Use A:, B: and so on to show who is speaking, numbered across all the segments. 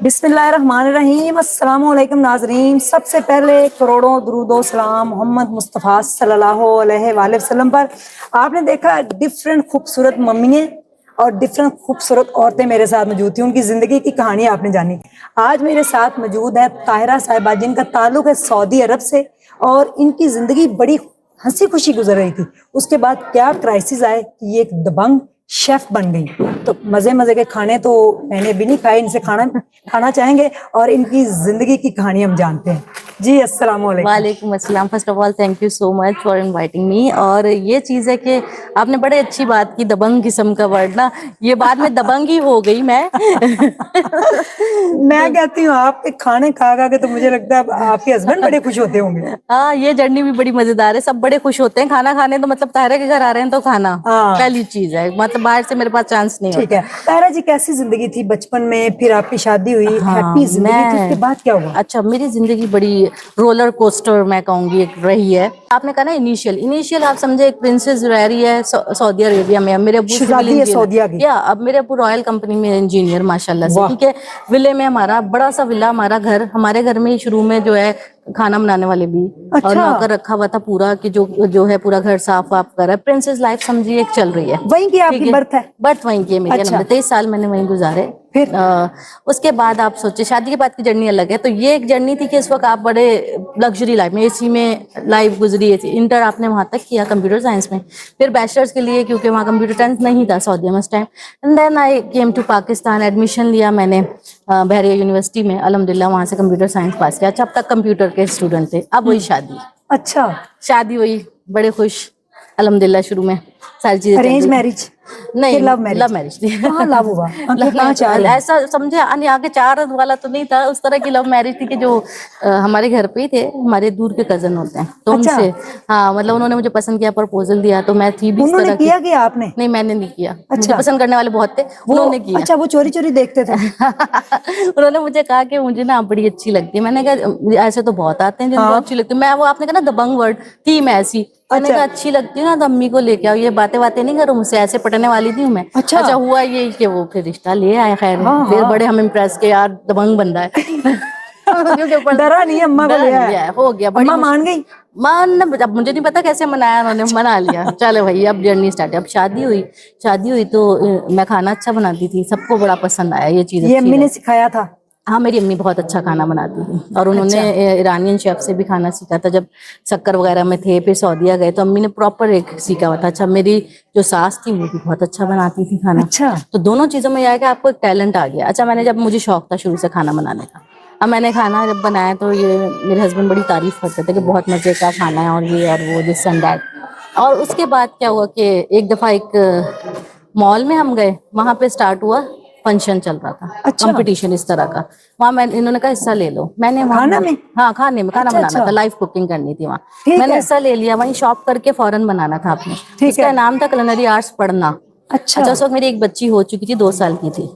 A: बिस्मिल्लाहिर्रहमानिर्रहीम। अस्सलाम वालेकुम नाज़रीन। सबसे पहले करोड़ों दुरूदो सलाम मोहम्मद मुस्तफ़ा सल्लल्लाहु अलैहि वसल्लम पर। आपने देखा डिफरेंट खूबसूरत मम्मियाँ और डिफरेंट खूबसूरत औरतें मेरे साथ मौजूद थी, उनकी ज़िंदगी की कहानी आपने जानी। आज मेरे साथ मौजूद है ताहिरा साहिबा, जिनका ताल्लुक है सऊदी अरब से, और इनकी ज़िंदगी बड़ी हंसी खुशी गुजर रही थी। उसके बाद क्या क्राइसिस आए कि ये एक दबंग शेफ बन गई। तो मजे मजे के खाने तो मैंने भी नहीं खाए, इनसे खाना खाना चाहेंगे और इनकी जिंदगी की कहानी हम जानते हैं। जी अस्सलाम वालेकुम।
B: वालेकुम अस्सलाम। First of all thank you so much for inviting me. और ये चीज़ है कि आपने बड़े अच्छी बात की, दबंग किस्म का वर्ड ना, ये बाद में दबंग ही हो गई मैं।
A: मैं कहती हूँ आपके खाने खा खा के तो मुझे लगता है आपके हस्बैंड बड़े खुश होते होंगे।
B: हाँ, ये जर्नी भी बड़ी मजेदार है, सब बड़े खुश होते हैं खाना खाने। तो मतलब ताहिरा के घर आ रहे हैं तो खाना पहली चीज है, मतलब बाहर से मेरे पास चांस नहीं
A: ठीक
B: होता।
A: है, ताहिरा जी कैसी जिंदगी थी बचपन में, फिर आपकी शादी हुई,
B: हाँ,
A: हैप्पी जिंदगी थी, उसके बाद क्या हुआ?
B: अच्छा, मेरी जिंदगी बड़ी रोलर कोस्टर मैं कहूंगी एक रही है। आपने कहा ना इनिशियल आप समझे, एक प्रिंसेस रह रही है सऊदी अरेबिया में। मेरे अब्बू सिविल इंजीनियर, या अब मेरे अब्बू रॉयल कंपनी में इंजीनियर माशाल्लाह से, ठीक है। विले में हमारा बड़ा सा विला, हमारा घर, हमारे घर में ही शुरू में जो है खाना बनाने वाले भी और नौकर रखा हुआ था पूरा, कि जो है पूरा घर साफ वाफ कर रहा है। प्रिंसेस लाइफ समझिए एक चल रही है।
A: वहीं की आपकी बर्थ है?
B: बर्थ वहीं की है मेरी। 23 साल मैंने वहीं गुजारे।
A: फिर
B: उसके बाद आप सोचिए, शादी के बाद की जर्नी अलग है। तो ये एक जर्नी थी कि इस वक्त आप बड़े लग्जरी लाइफ में, एसी में लाइफ गुजरी है। इंटर आपने वहां तक किया कंप्यूटर साइंस में, फिर बैचलर्स के लिए, क्योंकि वहाँ कंप्यूटर साइंस नहीं था सऊदी में उस time. And then I came to Pakistan, admission लिया मैंने बहरिया यूनिवर्सिटी में, अल्हम्दुलिल्लाह वहाँ से कंप्यूटर साइंस पास किया। अच्छा, अब तक कंप्यूटर के स्टूडेंट थे। अब वही शादी।
A: अच्छा,
B: शादी हुई, बड़े खुश अल्हम्दुलिल्लाह। शुरू में सारी चीजें
A: अरेंज मैरिज?
B: नहीं,
A: लव मैरिज
B: थी।
A: कहाँ लव हुआ? कहाँ चाह रहे?
B: ऐसा समझे, आगे चार वाला तो नहीं था, उस तरह की लव मैरिज थी कि जो हमारे घर पे ही थे, हमारे दूर के कजन होते हैं तो उनसे। हाँ, मतलब उन्होंने मुझे पसंद किया, प्रपोजल दिया, तो मैं थी भी इस तरह की।
A: किया कि आपने?
B: नहीं, मैंने नहीं किया।
A: अच्छा।
B: मुझे पसंद करने वाले बहुत थे, उन्होंने किया।
A: अच्छा, वो चोरी चोरी देखते थे?
B: उन्होंने मुझे कहा कि मुझे ना बड़ी अच्छी लगती है। मैंने कहा ऐसे तो बहुत आते हैं जिनको अच्छी लगती है। मैं, वो आपने कहा ना दबंग वर्ड, थी मैं ऐसी। मैंने कहा अच्छी लगती है ना तो अम्मी को लेके आओ, ये बातें नहीं करो मुझसे, ऐसे पटने वाली थी मैं। अच्छा, हुआ ये कि वो फिर रिश्ता ले आए। खैर, फिर बड़े हम इम्प्रेस के, यार दबंग बंदा है।
A: डरा नहीं, अम्मा को ले आया।
B: हो गया, बड़ी
A: अम्मा मान गई?
B: अब मुझे नहीं पता कैसे मनाया उन्होंने, मना लिया। चलो भाई, अब जर्नी स्टार्ट है। अब शादी हुई तो मैं खाना अच्छा बनाती थी, सबको बड़ा पसंद आया ये चीज।
A: ये अम्मी ने सिखाया था?
B: हाँ, मेरी अम्मी बहुत अच्छा खाना बनाती थी, और उन्होंने ईरानियन शेफ से भी खाना सीखा था। जब शक्कर वगैरह में थे, फिर सऊदीया गए, तो अम्मी ने प्रॉपर एक सीखा हुआ था। अच्छा, मेरी जो सास थी वो भी बहुत अच्छा बनाती थी खाना।
A: अच्छा।
B: तो दोनों चीजों में यह है कि आपको एक टैलेंट आ गया। अच्छा, जब मुझे शौक था शुरू से खाना बनाने का, अब मैंने खाना जब बनाया तो ये मेरे हस्बैंड बड़ी तारीफ करते थे कि बहुत मजे का खाना है, और ये और वो, दिस एंड दैट। और उसके बाद क्या हुआ कि एक दफा एक मॉल में हम गए, वहां पे स्टार्ट हुआ, फंक्शन चल रहा था। अच्छा। कंपटीशन इस तरह का। वहाँ इन्होंने कहा हिस्सा ले लो। मैंने खाना में? हाँ, खाने में खाना बनाना था, लाइव कुकिंग करनी थी वहाँ। मैंने हिस्सा ले लिया, वहीं शॉप करके फौरन बनाना था आपने। उसका नाम था कुलिनरी आर्ट्स पढ़ना। अच्छा, उस वक्त मेरी एक बच्ची हो चुकी थी, 2 साल की थी।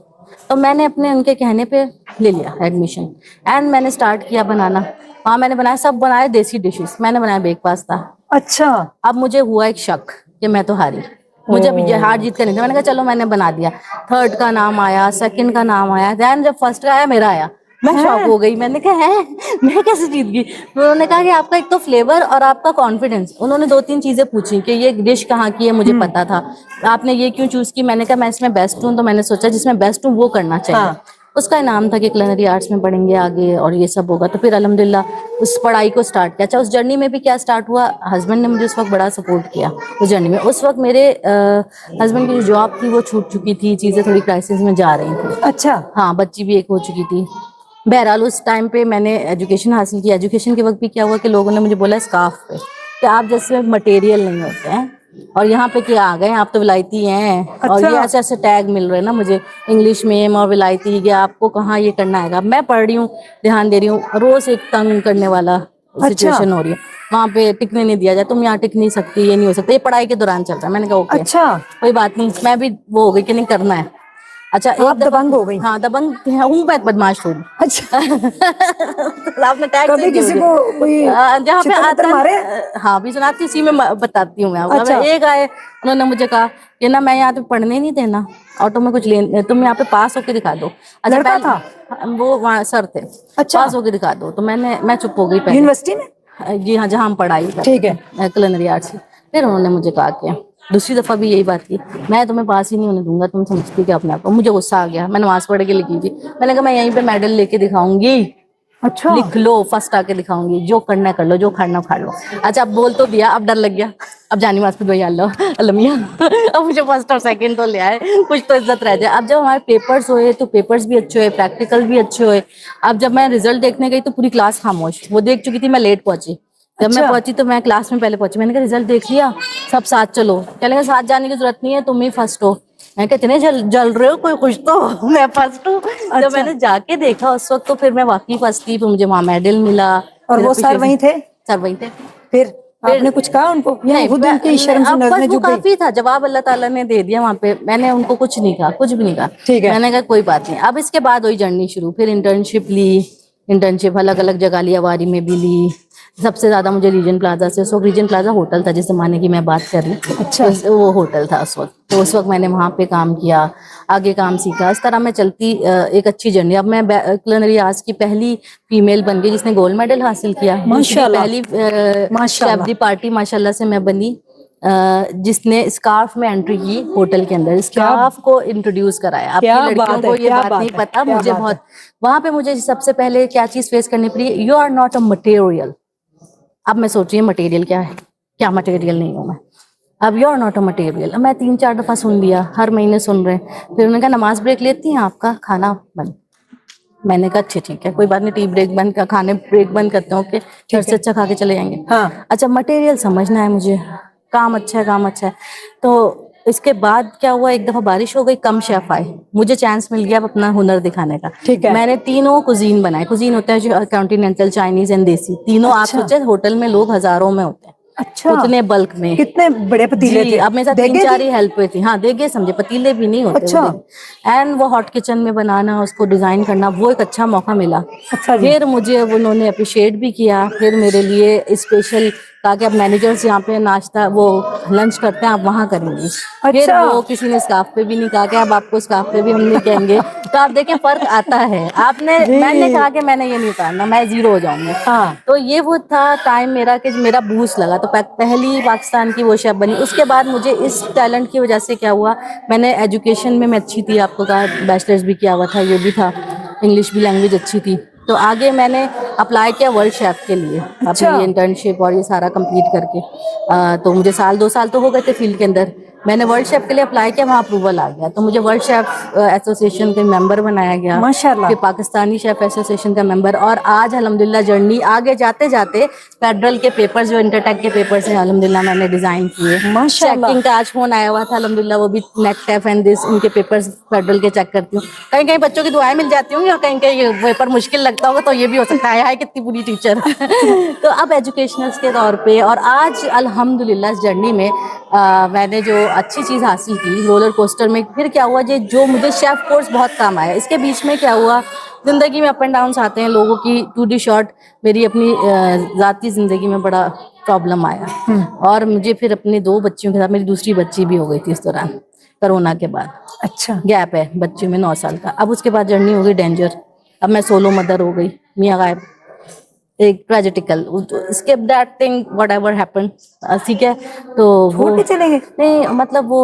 B: तो मैंने अपने उनके कहने पे ले लिया एडमिशन, एंड मैंने स्टार्ट किया बनाना। वहाँ मैंने बनाया, सब बनाए देसी डिशेस। मैंने बनाया बेक पास्ता। अच्छा। अब मुझे हुआ एक शक कि मैं तो हारी, मुझे अभी हार जीत का नहीं था। मैंने कहा चलो, मैंने बना दिया। थर्ड का नाम आया, सेकंड का नाम आया, देन जब फर्स्ट का आया, मेरा आया। मैं शॉक हो गई। मैंने कहा है, मैं कैसे जीत गई? उन्होंने कहा कि आपका एक तो फ्लेवर और आपका कॉन्फिडेंस। उन्होंने 2-3 चीजें पूछी कि ये डिश कहाँ की है, मुझे पता था, आपने ये क्यों चूज की? मैंने कहा मैं इसमें बेस्ट हूँ, तो मैंने सोचा जिसमें बेस्ट हूँ वो करना चाहिए। उसका इनाम था कि कुलिनरी आर्ट्स में पढ़ेंगे आगे और ये सब होगा। तो फिर अल्हम्दुलिल्लाह उस पढ़ाई को स्टार्ट किया। अच्छा, उस जर्नी में भी क्या स्टार्ट हुआ, हस्बैंड ने मुझे उस वक्त बड़ा सपोर्ट किया उस जर्नी में। उस वक्त मेरे हस्बैंड की जो जॉब थी वो छूट चुकी थी, चीज़ें थोड़ी क्राइसिस में जा रही थी। अच्छा। हाँ, बच्ची भी एक हो चुकी थी। बहरहाल उस टाइम पे मैंने एजुकेशन हासिल की। एजुकेशन के वक्त भी क्या हुआ कि लोगों ने मुझे बोला स्काफ पे कि आप जैसे मटेरियल नहीं होते हैं, और यहाँ पे क्या आ गए, आप तो विलायती हैं। अच्छा। और ये ऐसे ऐसे टैग मिल रहे हैं ना मुझे इंग्लिश में, और विलायती, कि आपको कहाँ ये करना है। मैं पढ़ रही हूँ, ध्यान दे रही हूँ, रोज एक तंग करने वाला सिचुएशन हो रही है। वहाँ पे टिकने नहीं दिया जाए, तुम यहाँ टिक नहीं सकती, ये नहीं हो सकता। ये पढ़ाई के दौरान चल रहा है। मैंने कहा ओके, अच्छा, कोई बात नहीं। मैं भी वो हो गई कि नहीं करना है। अच्छा एक
A: आप दबंग हो गई?
B: हाँ दबंग हूँ, मैं बदमाश थोड़ी।
A: अच्छा,
B: आपने टैग
A: कभी किसी को कोई
B: जहाँ पे
A: छितर
B: आता
A: मारे?
B: हाँ भी सुनाती, इसी में बताती हूँ मैं आपको।
A: अच्छा।
B: एक आए, उन्होंने मुझे कहा कि ना मैं यहाँ पे पढ़ने नहीं देना और तुम्हें कुछ ले, तुम यहाँ पे पास होके दिखा दो। अच्छा
A: लड़का
B: पहले
A: था?
B: वो वहाँ सर थे,
A: अच्छा।
B: पास होके दिखा दो। तो मैं चुप हो गई पहले।
A: यूनिवर्सिटी में?
B: जी हाँ, जहाँ हम पढ़ाई
A: ठीक
B: करते थे culinary आर्ट्स की। फिर उन्होंने मुझे कहा कि दूसरी दफा भी यही बात की, मैं तुम्हें पास ही नहीं होने दूंगा, तुम समझती क्या अपने आप को। मुझे गुस्सा आ गया, मैं नमाज पढ़ के लिखी थी। मैंने कहा मैं यहीं पे मेडल लेके दिखाऊंगी,
A: अच्छा।
B: लिख लो, फर्स्ट आके दिखाऊंगी, जो करना कर लो, जो खाना खा लो। अच्छा अब बोल तो दिया, अब डर लग गया, अब जानी वास्ते दो अलमिया अब मुझे फर्स्ट और सेकंड तो ले आए, कुछ तो इज्जत रह जाए। अब जब हमारे पेपर्स हुए तो पेपर्स भी अच्छे हुए, प्रैक्टिकल भी अच्छे हुए। अब जब मैं रिजल्ट देखने गई तो पूरी क्लास खामोश, वो देख चुकी थी मैं लेट पहुंची। जब मैं
A: अच्छा।
B: पहुंची तो मैं क्लास में पहले पहुंची, मैंने कहा रिजल्ट देख लिया, सब साथ चलो। चलेंगे, साथ जाने की जरूरत नहीं है, तुम ही फर्स्ट हो। मैं कहते इतने जल रहे हो, कोई खुश तो हो, मैं फर्स्ट हूँ।
A: अच्छा।
B: जब मैंने जाके देखा उस वक्त तो फिर मैं वाकई फर्स्ट थी, फिर मुझे वहाँ मेडल मिला।
A: और
B: फिर
A: वो
B: पीछे
A: सर
B: से
A: वहीं थे?
B: सर वहीं थे।
A: फिर आपने कुछ कहा उनको या
B: नहीं
A: खुद उनकी
B: नहीं,
A: शर्म से
B: अब बस
A: नजरें
B: वो
A: झुक गई?
B: काफी था, जवाब अल्लाह ताला ने दे दिया वहाँ पे। मैंने उनको कुछ नहीं कहा, कुछ भी नहीं कहा।
A: ठीक है।
B: मैंने कहा कोई बात नहीं। अब इसके बाद वही जर्नी शुरू, फिर इंटर्नशिप ली, इंटर्नशिप अलग अलग जगह ली, अवारी में भी ली। सबसे ज्यादा मुझे रीजन प्लाजा से, सो रीजन प्लाजा होटल था जिस जमाने की मैं बात कर रही हूँ।
A: अच्छा।
B: वो होटल था उस वक्त, तो उस वक्त मैंने वहाँ पे काम किया, आगे काम सीखा। इस तरह मैं चलती एक अच्छी जर्नी। अब मैं culinary आर्ट्स की पहली फीमेल बन गई जिसने गोल्ड मेडल हासिल किया। दूसरी
A: माशाल्लाह।
B: पहली
A: माशाल्लाह।
B: शेफ दी पार्टी माशाल्लाह से मैं बनी, जिसने स्कार्फ में एंट्री की होटल के अंदर,
A: क्या
B: स्कार्फ को इंट्रोड्यूस कराया। आपकी
A: क्या
B: लड़कियों
A: बात है,
B: को ये
A: क्या
B: बात
A: बात
B: नहीं
A: है,
B: पता,
A: क्या
B: मुझे
A: बात है।
B: बहुत। वहां पे मुझे सबसे पहले क्या चीज फेस करनी पड़ी, you are not a material. अब मैं सोच रही हूँ मटेरियल क्या है, क्या मटेरियल नहीं हूँ मैं। अब you are not a material, मैं 3-4 दफा सुन लिया, हर महीने सुन रहे हैं। फिर उन्होंने कहा नमाज ब्रेक लेती हैं, आपका खाना बंद। मैंने कहा अच्छा ठीक है, कोई बात नहीं, टी ब्रेक बंद कर, खाने ब्रेक बंद करते हो, ओके, घर से अच्छा खा के चले जाएंगे।
A: हाँ।
B: अच्छा मटेरियल समझना है मुझे, काम अच्छा है, काम अच्छा है। तो इसके बाद क्या हुआ, एक दफा बारिश हो गई, कम शेफ आए, मुझे चांस मिल गया अब अपना हुनर दिखाने का।
A: ठीक है।
B: मैंने तीनों कुजीन बनाए। कुजीन होता है जो कॉन्टिनेंटल, चाइनीज एंड देसी, तीनों। आप
A: अच्छा।
B: सोचे होटल में लोग हजारों में होते हैं,
A: अच्छा,
B: उतने बल्क में।
A: कितने बड़े पतीले
B: जी
A: थे?
B: अब मेरे साथ
A: देगे
B: 3-4
A: थी?
B: ही हेल्प थी। हाँ देगे समझे, पतीले भी नहीं होते
A: अच्छा।
B: वो। एंड वो हॉट किचन में बनाना, उसको डिजाइन करना, वो एक अच्छा मौका मिला।
A: अच्छा जी।
B: फिर मुझे उन्होंने अप्रिशिएट भी किया, फिर मेरे लिए स्पेशल कहा कि अब मैनेजर्स यहाँ पे नाश्ता वो लंच करते हैं, आप वहाँ करेंगे। फिर
A: अच्छा।
B: वो किसी ने स्काफ पे भी नहीं कहा कि अब आपको स्काफ पे भी हम नहीं कहेंगे। तो आप देखें फर्क आता है। आपने मैंने
A: जी।
B: कहा कि मैंने ये नहीं उतारना, मैं जीरो हो जाऊंगी।
A: हाँ।
B: तो ये वो था टाइम मेरा कि मेरा बूस्ट लगा, तो पहली पाकिस्तान की वो शेफ बनी। उसके बाद मुझे इस टैलेंट की वजह से क्या हुआ, मैंने एजुकेशन में मैं अच्छी थी, आपको कहा बैचलर्स भी किया हुआ था, ये भी था, इंग्लिश भी लैंग्वेज अच्छी थी। तो आगे मैंने अप्लाई किया वर्ल्ड शेफ के लिए,
A: अच्छा।
B: अपनी इंटर्नशिप और ये सारा कंप्लीट करके। तो मुझे 1-2 साल तो हो गए थे फील्ड के अंदर। मैंने वर्ल्ड शेफ के लिए अप्लाई किया, वहाँ अप्रूवल आ गया, तो मुझे वर्ल्ड शेफ एसोसिएशन के मेंबर बनाया गया,
A: माशाल्लाह।
B: फिर पाकिस्तानी शेफ एसोसिएशन का मेंबर। और आज अल्हम्दुलिल्लाह जर्नी आगे जाते जाते फेडरल के पेपर्स, जो इंटरटेक के पेपर्स हैं, अल्हम्दुलिल्लाह मैंने डिजाइन किए।
A: माशाल्लाह।
B: चेकिंग का आज फोन आया हुआ था, अल्हम्दुलिल्लाह वो भी नेट टेफ एंड दिस, इनके पेपर्स फेडरल के चेक करती हूँ। कहीं कहीं बच्चों की दुआएं मिल जाती होंगी और कहीं कहीं पेपर मुश्किल लगता होगा, तो ये भी हो सकता है कितनी बुरी टीचर। तो अब एजुकेशनल्स के तौर पे, और आज अल्हम्दुलिल्लाह इस जर्नी में मैंने जो अच्छी चीज़ हासिल की रोलर कोस्टर में। फिर क्या हुआ जो मुझे शेफ कोर्स बहुत काम आया। इसके बीच में क्या हुआ, जिंदगी में अप एंड डाउन्स आते हैं लोगों की, टू डी शॉर्ट मेरी अपनी ज़ाती ज़िंदगी में बड़ा प्रॉब्लम आया। और मुझे फिर अपने 2 बच्चियों के साथ, मेरी दूसरी बच्ची भी हो गई थी इस दौरान, कोरोना के बाद।
A: अच्छा।
B: गैप है बच्ची में 9 साल का। अब उसके बाद जर्नी हो गई डेंजर, अब मैं सोलो मदर हो गई, मियाँ गायब, एक ट्रेजिटिकल skip that thing whatever happen, ठीक है। तो
A: छोड़
B: वो
A: के चले गए?
B: नहीं, मतलब वो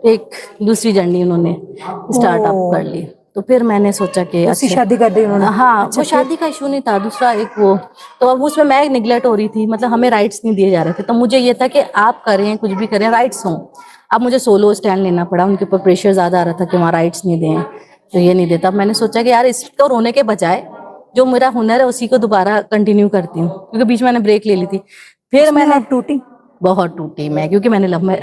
B: एक दूसरी जर्नी उन्होंने स्टार्टअप कर ली। तो फिर मैंने सोचा कि
A: दूसरी
B: अच्छा,
A: शादी कर दी उन्होंने?
B: हाँ
A: अच्छा,
B: वो शादी का इशू नहीं था, दूसरा एक वो। तो अब उसमें मैं निगलेक्ट हो रही थी, मतलब हमें राइट्स नहीं दिए जा रहे थे। तो मुझे ये था कि आप करें कुछ भी करें, राइट्स हों। अब मुझे सोलो स्टैंड लेना पड़ा, उनके ऊपर प्रेशर ज्यादा आ रहा था कि वहाँ राइट्स नहीं दें, तो ये नहीं देता। अब मैंने सोचा कि यार इसको रोने के बजाय जो मेरा हुनर है उसी को दोबारा कंटिन्यू करती हूँ, क्योंकि बीच में मैंने ब्रेक ले ली थी। फिर
A: उसमें
B: मैंने
A: आप टूटी?
B: बहुत टूटी मैं, क्योंकि मैंने लव में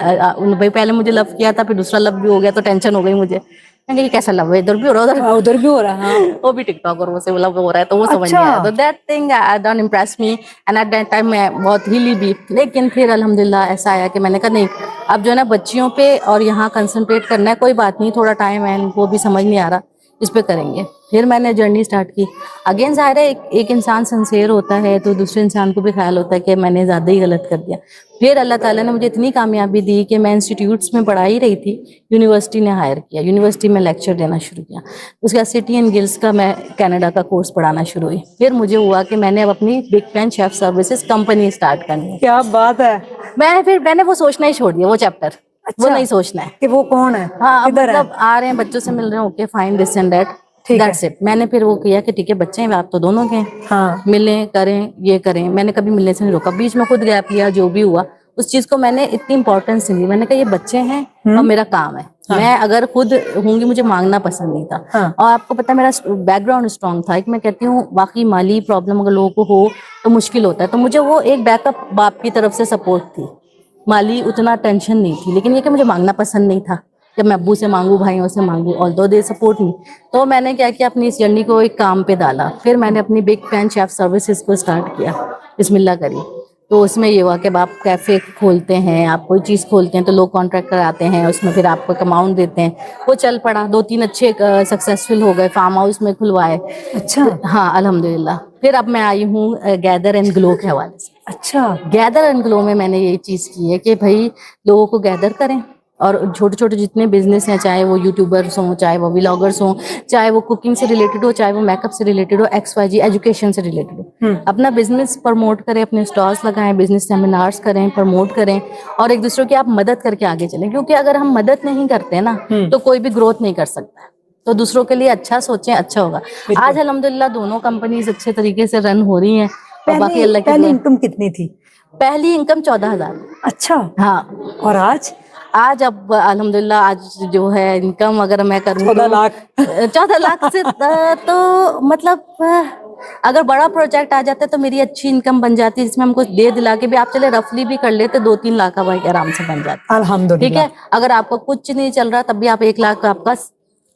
B: भाई पहले मुझे लव किया था, फिर दूसरा लव भी हो गया, तो टेंशन हो गई मुझे। मैंने कहा ये कैसा लव है, इधर भी हो रहा है
A: उधर भी हो रहा है। हाँ।
B: वो भी टिकटॉक और वो से लव हो रहा है, तो वो समझ
A: अच्छा।
B: नहीं आया। तो that thing don't impress me, and at that time मैं बहुत हिली भी। लेकिन फिर अल्हम्दुलिल्लाह ऐसा आया कि मैंने कहा नहीं, अब जो है ना बच्चियों पे और यहाँ कंसंट्रेट करना है, कोई बात नहीं, थोड़ा टाइम है, वो भी समझ नहीं आ रहा, इस पे करेंगे। फिर मैंने जर्नी स्टार्ट की। अगेन ज़ाहिर है एक इंसान सिंसियर होता है तो दूसरे इंसान को भी ख्याल होता है कि मैंने ज़्यादा ही गलत कर दिया। फिर अल्लाह ताला ने मुझे इतनी कामयाबी दी कि मैं इंस्टीट्यूट्स में पढ़ा ही रही थी, यूनिवर्सिटी ने हायर किया, यूनिवर्सिटी में लेक्चर देना शुरू किया। उसके बाद सिटी एंड गिल्स का मैं कनाडा का कोर्स पढ़ाना शुरू हुई। फिर मुझे हुआ कि मैंने अब अपनी big pan chef services company start करनी है।
A: क्या बात है।
B: मैंने वो सोचना ही छोड़ दिया, वो चैप्टर वो नहीं सोचना है
A: कि वो कौन है,
B: हाँ, अब
A: किधर है।
B: मतलब आ रहे हैं बच्चों से मिल रहे हैं, okay fine, this and that,
A: ठीक है।
B: That's it. मैंने फिर वो किया कि ठीक है बच्चे हैं, आप तो दोनों के हैं,
A: हाँ।
B: मिलें करें ये करें। मैंने कभी मिलने से नहीं रोका, बीच में खुद गैप लिया, जो भी हुआ उस चीज को मैंने इतनी इंपॉर्टेंस नहीं दी। मैंने कहा ये बच्चे हैं और मेरा काम है।
A: हाँ।
B: मैं अगर खुद होंगी, मुझे मांगना पसंद नहीं था।
A: हाँ।
B: और आपको पता है मेरा बैकग्राउंड स्ट्रांग था। एक मैं कहती हूँ वाकई माली प्रॉब्लम अगर लोगों को हो तो मुश्किल होता है, तो मुझे वो एक बैकअप बाप की तरफ से सपोर्ट थी। माली उतना टेंशन नहीं थी, लेकिन ये कि मुझे मांगना पसंद नहीं था, जब मैं अब्बू से मांगू, भाइयों से मांगू, ऑल्दो दे सपोर्ट मी। तो मैंने क्या किया, अपनी इस जर्नी को एक काम पे डाला। फिर मैंने अपनी बिग पैन शेफ सर्विसेज को स्टार्ट किया, बिस्मिल्लाह करी। तो उसमें ये हुआ कि अब आप कैफ़े खोलते हैं, आप कोई चीज़ खोलते हैं तो लोग कॉन्ट्रैक्ट कराते हैं, उसमें फिर आपको एक अमाउंट देते हैं। वो चल पड़ा, 2-3 अच्छे सक्सेसफुल हो गए, फार्म हाउस में खुलवाए।
A: अच्छा।
B: हाँ अल्हम्दुलिल्लाह। फिर अब मैं आई हूँ गैदर एंड ग्लो के हवाले से।
A: अच्छा।
B: गैदर एंड ग्लो में मैंने ये चीज़ की है कि भाई लोगों को गैदर करें, और छोटे छोटे जितने बिजनेस हैं, चाहे वो यूट्यूबर्स हों, चाहे वो व्लॉगर्स हों, चाहे वो कुकिंग से रिलेटेड हो, चाहे वो मेकअप से रिलेटेड हो, XYZ एजुकेशन से रिलेटेड हो, अपना बिजनेस प्रमोट करें, अपने स्टॉल्स लगाएं, बिजनेस सेमिनार्स करें, प्रमोट करें, और एक दूसरे की आप मदद करके आगे चलें। क्योंकि अगर हम मदद नहीं करते ना तो कोई भी ग्रोथ नहीं कर सकता। तो दूसरों के लिए अच्छा सोचें, अच्छा होगा। आज अल्हम्दुलिल्लाह दोनों कंपनीज अच्छे तरीके से रन हो रही हैं, और बाकी अल्लाह की
A: पहली
B: दुआ।
A: इनकम कितनी थी?
B: पहली इनकम 14,000।
A: अच्छा।
B: हाँ।
A: और आज
B: अब अल्हम्दुलिल्लाह आज जो है इनकम अगर मैं करूँ
A: 14 लाख।
B: 14 लाख से तो मतलब अगर बड़ा प्रोजेक्ट आ जाता है तो मेरी अच्छी इनकम बन जाती है, जिसमें हमको दे दिला के भी आप चले रफली भी कर लेते 2-3 लाख का भाई आराम से बन जाता है। ठीक
A: अल्हम्दुलिल्लाह।
B: है, अगर आपको कुछ नहीं चल रहा तब भी आप 1 लाख का आपका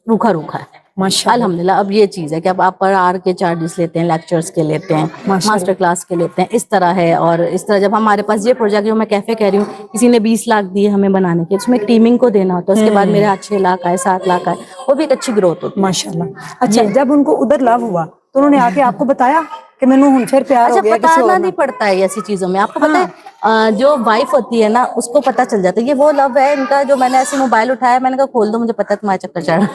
B: रूखा रूखा है
A: माशाल्लाह।
B: अल्हम्दुलिल्लाह। अब ये चीज़ है कि अब आप पर आर के चार्जेस लेते हैं, लेक्चर्स के लेते हैं, मास्टर क्लास के लेते हैं, इस तरह है। और इस तरह जब हमारे पास ये प्रोजेक्ट जो मैं कैफे कह रही हूँ, किसी ने 20 लाख दिए हमें बनाने के, उसमें टीमिंग को देना होता है, उसके बाद मेरे हाथ 6 लाख आए, 7 लाख आए, वो भी एक अच्छी ग्रोथ होती है
A: माशाल्लाह। अच्छा, जब उनको उधर लव हुआ तो उन्होंने आके आपको बताया कि मैंने हुन फिर प्यार हो गया किसी
B: बताना
A: और
B: नहीं
A: में?
B: पड़ता है ऐसी चीजों में। आपको पता है जो वाइफ होती है ना उसको पता चल जाता है ये वो लव है इनका। जो मैंने ऐसे मोबाइल उठाया, मैंने कहा खोल दो, मुझे पता है तुम्हारा चक्कर चढ़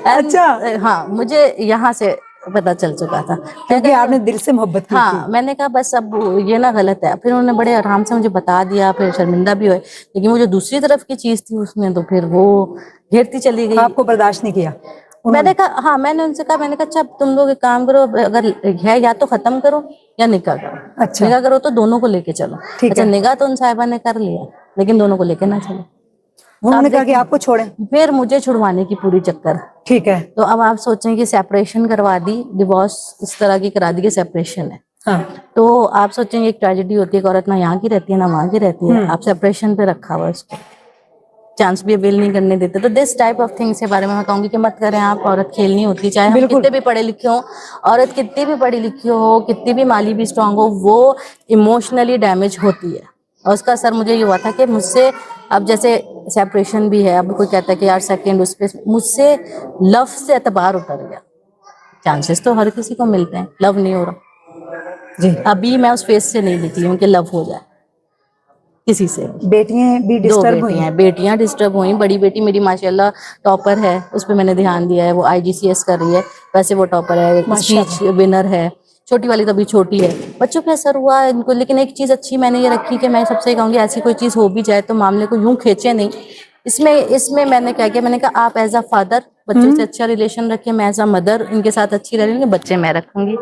A: अच्छा।
B: हाँ, मुझे यहाँ से पता चल चुका था
A: क्योंकि आपने दिल से मोहब्बत की
B: हाँ, मैंने कहा बस अब ये ना गलत है। फिर उन्होंने बड़े आराम से मुझे बता दिया, फिर शर्मिंदा भी हुए, लेकिन वो जो दूसरी तरफ की चीज थी उसने तो फिर वो घेरती चली गई।
A: आपको बर्दाश्त नहीं किया?
B: मैंने कहा हाँ, मैंने उनसे कहा, मैंने कहा अच्छा तुम लोग एक काम करो, अगर है या तो खत्म करो या निकाह करो।
A: अच्छा।
B: निकाह करो तो दोनों को लेके चलो।
A: ठीक
B: अच्छा,
A: है।
B: निकाह तो उन साहिबा ने कर लिया, लेकिन दोनों को लेके ना चलो।
A: उन्होंने कहा कि आपको छोड़ें,
B: फिर मुझे छुड़वाने की पूरी चक्कर।
A: ठीक है।
B: तो अब आप सोचें कि सेपरेशन करवा दी, डिवोर्स इस तरह की करा दी कि सेपरेशन है।
A: हाँ।
B: तो आप सोचेंगे एक ट्रेजेडी होती है, एक औरत ना यहाँ की रहती है ना वहाँ की रहती है, आप सेपरेशन पे रखा हुआ है उसको, चांस भी अवेल नहीं करने देते। तो दिस टाइप ऑफ थिंग्स के बारे में मैं कहूंगी कि मत करें आप। औरत खेलनी होती, चाहे हम कितने भी पढ़े लिखे हो, औरत कितनी भी पढ़ी लिखी हो, कितनी भी माली भी स्ट्रांग हो, वो इमोशनली डैमेज होती है। और उसका असर मुझे ये हुआ था कि मुझसे अब जैसे सेपरेशन भी है, अब कोई कहता है कि यार सेकंड उस पे, मुझसे लव से एतबार उतर गया। चांसेस तो हर किसी को मिलते हैं, लव नहीं हो रहा
A: जी।
B: अभी मैं उस फेज से नहीं निकली हूँ कि लव हो जाए किसी से।
A: बेटियां भी डिस्टर्ब हुई?
B: बेटियां डिस्टर्ब हुई। बड़ी बेटी मेरी माशाल्लाह टॉपर है, उस पर मैंने ध्यान दिया है, वो IGCS कर रही है, वैसे वो टॉपर है, स्पीच विनर है। छोटी वाली तो अभी छोटी है। बच्चों पे असर हुआ इनको, लेकिन एक चीज अच्छी मैंने ये रखी कि मैं सबसे कहूँगी ऐसी कोई चीज हो भी जाए तो मामले को यूं खींचे नहीं। इसमें मैंने क्या किया, मैंने कहा आप एज अ फादर बच्चों से अच्छा रिलेशन रखें, मैं एज अ मदर इनके साथ अच्छी रह रही, बच्चे मैं रखूंगी,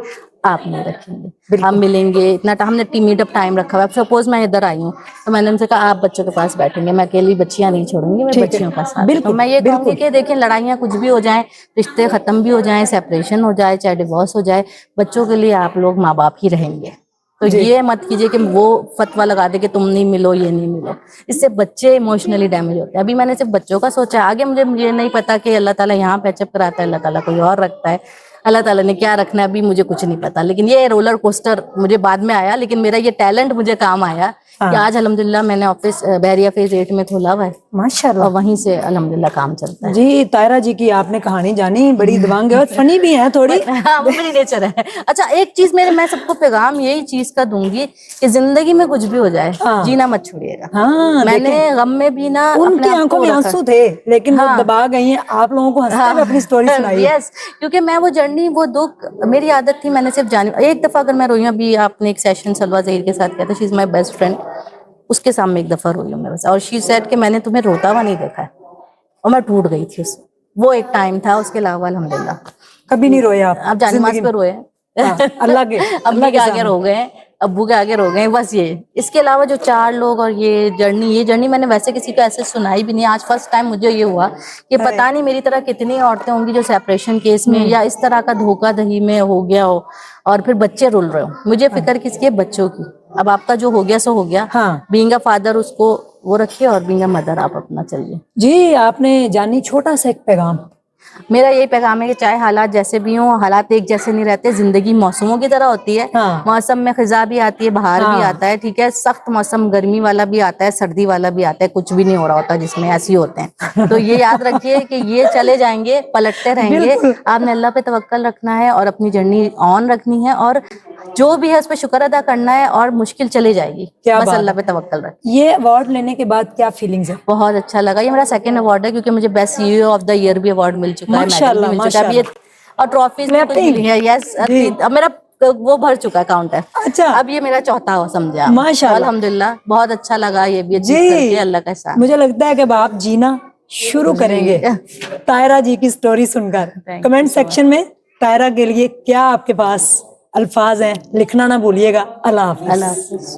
B: आप नहीं रखेंगे, हम मिलेंगे इतना हमने मीटअप टाइम रखा हुआ है। सपोज मैं इधर आई हूँ तो मैंने उनसे कहा आप बच्चों के पास बैठेंगे, मैं अकेली बच्चियां नहीं छोड़ूंगी, मैं बच्चियों का साथ। तो मैं ये कहूँगी कि देखिए लड़ाइयाँ कुछ भी हो जाएं, रिश्ते खत्म भी हो जाएं, सेपरेशन हो जाए, चाहे डिवोर्स हो जाए, बच्चों के लिए आप लोग माँ बाप ही रहेंगे। तो
A: जी।
B: ये मत कीजिए कि वो फतवा लगा दे कि तुम नहीं मिलो, ये नहीं मिलो। इससे बच्चे इमोशनली डैमेज होते हैं। अभी मैंने सिर्फ बच्चों का सोचा, आगे मुझे ये नहीं पता कि अल्लाह ताला यहाँ पैचअप कराता है, अल्लाह ताला कोई और रखता है, अल्लाह ताला ने क्या रखना है अभी मुझे कुछ नहीं पता। लेकिन ये रोलर कोस्टर मुझे बाद में आया, लेकिन मेरा ये टैलेंट मुझे काम आया कि आज अल्हम्दुलिल्लाह मैंने ऑफिस बहरिया फेज 8 में खोला हुआ है
A: माशाल्लाह।
B: और वहीं से अल्हम्दुलिल्लाह काम चलता है।
A: जी, तायरा जी की आपने कहानी जानी, बड़ी दबंग है और फनी भी है थोड़ी।
B: हाँ, वो मेरी नेचर है। अच्छा, एक चीज मैं सबको पैगाम यही चीज का दूंगी कि जिंदगी में कुछ भी हो जाए,
A: हाँ।
B: जीना मत छोड़िएगा।
A: हाँ,
B: मैंने गम में भी ना
A: उनकी
B: अपने आप
A: आंखों
B: को
A: में
B: रखा।
A: आंसू थे, लेकिन वो
B: हाँ।
A: दबा गई हैं। आप लोगों को हंसते हुए अपनी स्टोरी सुनाई है।
B: यस, क्योंकि मैं वो जर्नी, वो दुख, मेरी आदत थी, मैंने सिर्फ जानी एक दफा अगर मैं रोई हूं। अभी आपने एक सेशन सलवा जहीर के साथ किया था, she is my best friend, उसके सामने एक दफा रोई हूं मैं बस। और शी सेड कि मैंने तुम्हें रोता हुआ नहीं देखा है, और मैं टूट गई थी उस वो एक टाइम था। उसके अलावा अल्हम्दुलिल्लाह
A: कभी नहीं रोए आप
B: आप जानिमाज
A: जिंदगी
B: पे रोए
A: में? हाँ, अल्लाह के
B: अम्मी के आगे
A: सामने।
B: रो गए, अब्बू के आगे रो गए, बस ये। इसके अलावा जो 4 लोग और ये जर्नी मैंने वैसे किसी को ऐसे सुनाई भी नहीं। आज फर्स्ट टाइम मुझे ये हुआ कि पता नहीं मेरी तरह कितनी औरतें होंगी जो सेपरेशन केस में या इस तरह का धोखाधड़ी में हो गया हो और फिर बच्चे रुल रहे हो। मुझे फिक्र किसकी है? बच्चों की। अब आपका जो हो गया सो हो गया।
A: हाँ।
B: बीइंग अ फादर उसको वो रखिए और बीइंग अ मदर आप अपना चलिए।
A: जी, आपने जानी छोटा सा एक पैगाम।
B: मेरा यही पैगाम है कि चाहे हालात जैसे भी हों, हालात एक जैसे नहीं रहते। जिंदगी मौसमों की तरह होती है।
A: हाँ।
B: मौसम में खिजा भी आती है, बहार भी
A: हाँ।
B: आता है, ठीक है। सख्त मौसम गर्मी वाला भी आता है, सर्दी वाला भी आता है, कुछ भी नहीं हो रहा होता जिसमें, ऐसे ही होते हैं। तो ये याद रखिए कि ये चले जाएंगे, पलटते रहेंगे।
A: बिल्कुल।
B: आपने अल्लाह पे तवक्कल रखना है और अपनी जर्नी ऑन रखनी है, और जो भी है उस पर शुक्र अदा करना है, और मुश्किल चली जाएगी।
A: क्या
B: बस
A: बात
B: अल्लाह
A: है।
B: पे तवक्कल रख।
A: ये अवार्ड लेने के बाद क्या फीलिंग्स है?
B: बहुत अच्छा लगा। ये मेरा सेकंड अवार्ड है, क्योंकि मुझे best CEO of the year भी अवार्ड मिल चुका है, मेडल भी
A: माशाल्लाह,
B: मिल चुका है। अब ये और ट्रॉफीज भी कुछ
A: Clapping।
B: मिली है। यस,
A: जी।
B: अब मेरा वो भर चुका है काउंटर।
A: अच्छा।
B: अब ये मेरा चौथा हो, समझे आप।
A: माशाल्लाह।
B: अल्हम्दुलिल्लाह, बहुत अच्छा लगा ये भी अचीव
A: जी,
B: करके, अल्लाह का एहसान।
A: मुझे लगता है कि अब आप जीना शुरू
B: जी।
A: करेंगे तायरा जी की स्टोरी सुनकर।
B: Thank
A: comment
B: you so
A: section में तायरा के लिए क्या आपके पास अल्फाज हैं, लिखना ना भूलिएगा। अल्लाह हाफिज।
B: अल्लाह हाफिज।